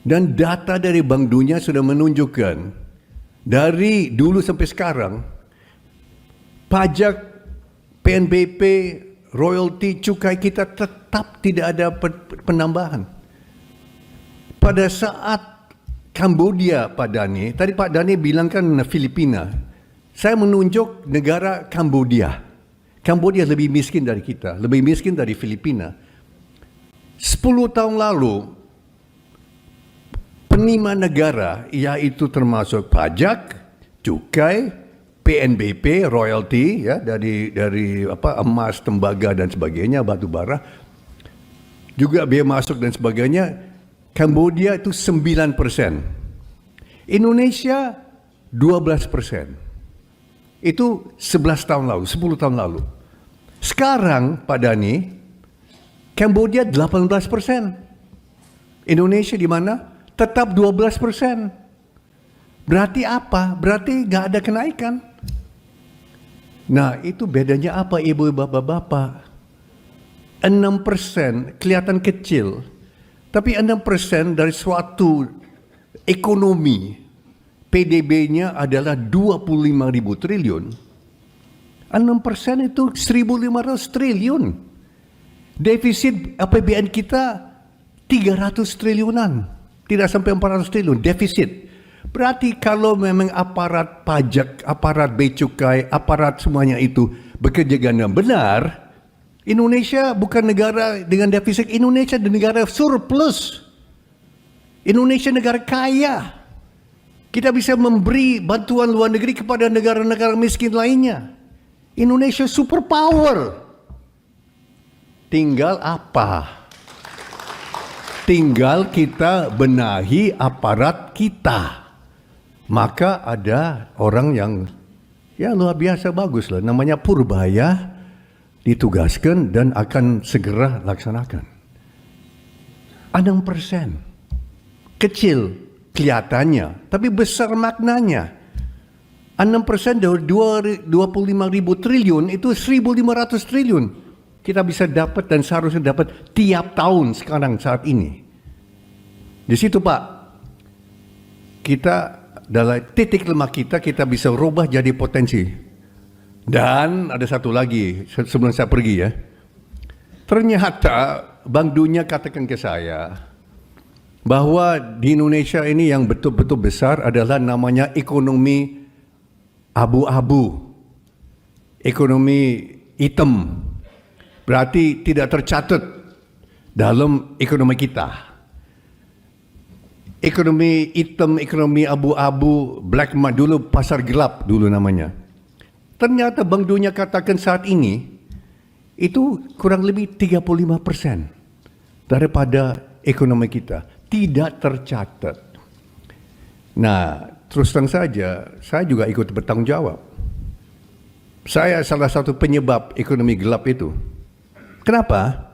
Dan data dari Bank Dunia sudah menunjukkan dari dulu sampai sekarang pajak PNBP, royalti, cukai kita tetap tidak ada penambahan. Pada saat Kambodia, Pak Dhani, tadi Pak Dhani bilang kan Filipina. Saya menunjuk negara Kambodia. Kambodia lebih miskin dari kita, lebih miskin dari Filipina. 10 tahun lalu, penerimaan negara, yaitu termasuk pajak, cukai, PNBP, royalti, ya, dari emas, tembaga dan sebagainya, batu bara, juga biaya masuk dan sebagainya. Kambodia itu 9%. Indonesia 12%. Itu 11 tahun lalu, 10 tahun lalu. Sekarang, Pak Dhani, Kambodia 18%. Indonesia di mana? Tetap 12%. Berarti apa? Berarti nggak ada kenaikan. Nah, itu bedanya apa, ibu, bapak-bapak? 6% kelihatan kecil. Tapi 6% dari suatu ekonomi, PDB-nya adalah 25.000 triliun. 6% itu 1.500 triliun. Defisit APBN kita 300 triliunan. Tidak sampai 400 triliun defisit. Berarti kalau memang aparat pajak, aparat bea cukai, aparat semuanya itu bekerja dengan benar, Indonesia bukan negara dengan defisit. Indonesia negara surplus. Indonesia negara kaya. Kita bisa memberi bantuan luar negeri kepada negara-negara miskin lainnya. Indonesia superpower. Tinggal apa? Tinggal kita benahi aparat kita. Maka ada orang yang ya luar biasa bagus lah. Namanya Purbaya. Ditugaskan dan akan segera laksanakan. 6%. Kecil kelihatannya, tapi besar maknanya. 6% dari 25.000 triliun itu 1.500 triliun. Kita bisa dapat dan seharusnya dapat tiap tahun sekarang saat ini. Di situ Pak, kita dalam titik lemah kita bisa rubah jadi potensi. Dan ada satu lagi sebelum saya pergi ya. Ternyata Bank Dunia katakan ke saya bahwa di Indonesia ini yang betul-betul besar adalah namanya ekonomi abu-abu. Ekonomi hitam. Berarti tidak tercatat dalam ekonomi kita. Ekonomi hitam, ekonomi abu-abu, black market dulu, pasar gelap dulu namanya. Ternyata Bank Dunia katakan saat ini itu kurang lebih 35% daripada ekonomi kita. Tidak tercatat. Nah, terus terang saja, saya juga ikut bertanggung jawab. Saya salah satu penyebab ekonomi gelap itu. Kenapa?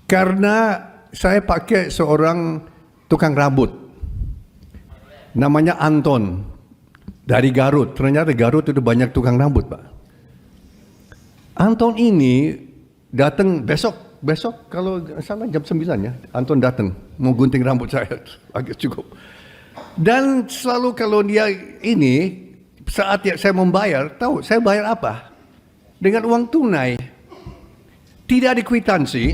Karena saya pakai seorang tukang rambut. Namanya Anton. Dari Garut, ternyata Garut itu banyak tukang rambut, Pak. Anton ini datang besok kalau salah jam 9 ya, Anton datang mau gunting rambut saya, agak cukup. Dan selalu kalau dia ini, saat saya membayar, tahu saya bayar apa? Dengan uang tunai. Tidak ada kwitansi,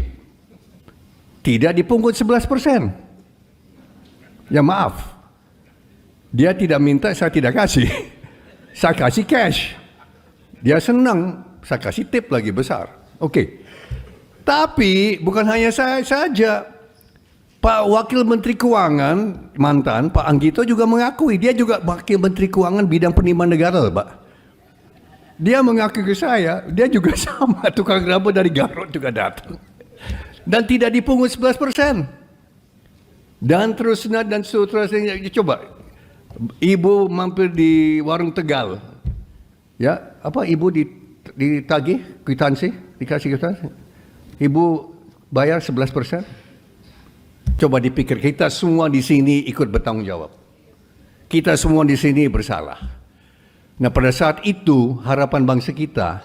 tidak dipungut 11%. Ya maaf. Dia tidak minta, saya tidak kasih. Saya kasih cash. Dia senang, saya kasih tip lagi besar. Oke. Tapi bukan hanya saya saja. Pak Wakil Menteri Keuangan, mantan, Pak Anggito juga mengakui. Dia juga Wakil Menteri Keuangan bidang penerimaan negara, Pak. Dia mengaku ke saya, dia juga sama. Tukang rambut dari Garut juga datang. Dan tidak dipungut 11%. Dan terusnya dan seterusnya. Coba. Ibu mampir di warung Tegal, ya apa ibu ditagih kwitansi, dikasih kwitansi, ibu bayar 11%. Coba dipikir, kita semua di sini ikut bertanggung jawab, kita semua di sini bersalah. Nah pada saat itu harapan bangsa kita,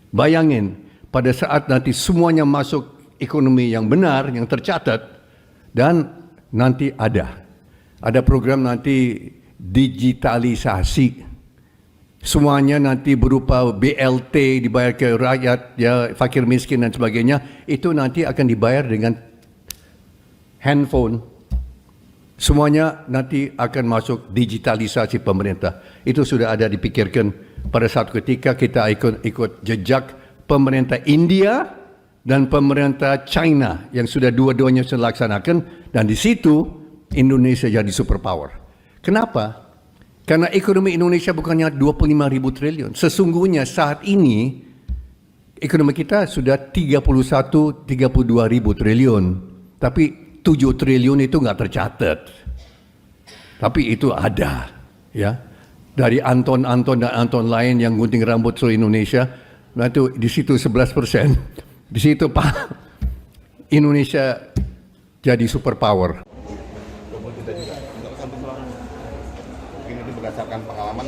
bayangin pada saat nanti semuanya masuk ekonomi yang benar, yang tercatat, dan nanti ada Ada program nanti digitalisasi. Semuanya nanti berupa BLT dibayar ke rakyat, ya, fakir miskin dan sebagainya. Itu nanti akan dibayar dengan handphone. Semuanya nanti akan masuk digitalisasi pemerintah. Itu sudah ada dipikirkan pada satu ketika kita ikut jejak pemerintah India dan pemerintah China yang sudah dua-duanya sudah laksanakan, dan di situ Indonesia jadi superpower. Kenapa? Karena ekonomi Indonesia bukannya 25.000 triliun. Sesungguhnya saat ini ekonomi kita sudah 31-32.000 triliun. Tapi 7 triliun itu nggak tercatat. Tapi itu ada, ya. Dari Anton dan Anton lain yang gunting rambut seluruh Indonesia, nah itu di situ 11%. Di situ Pak, Indonesia jadi superpower. Ini berdasarkan pengalaman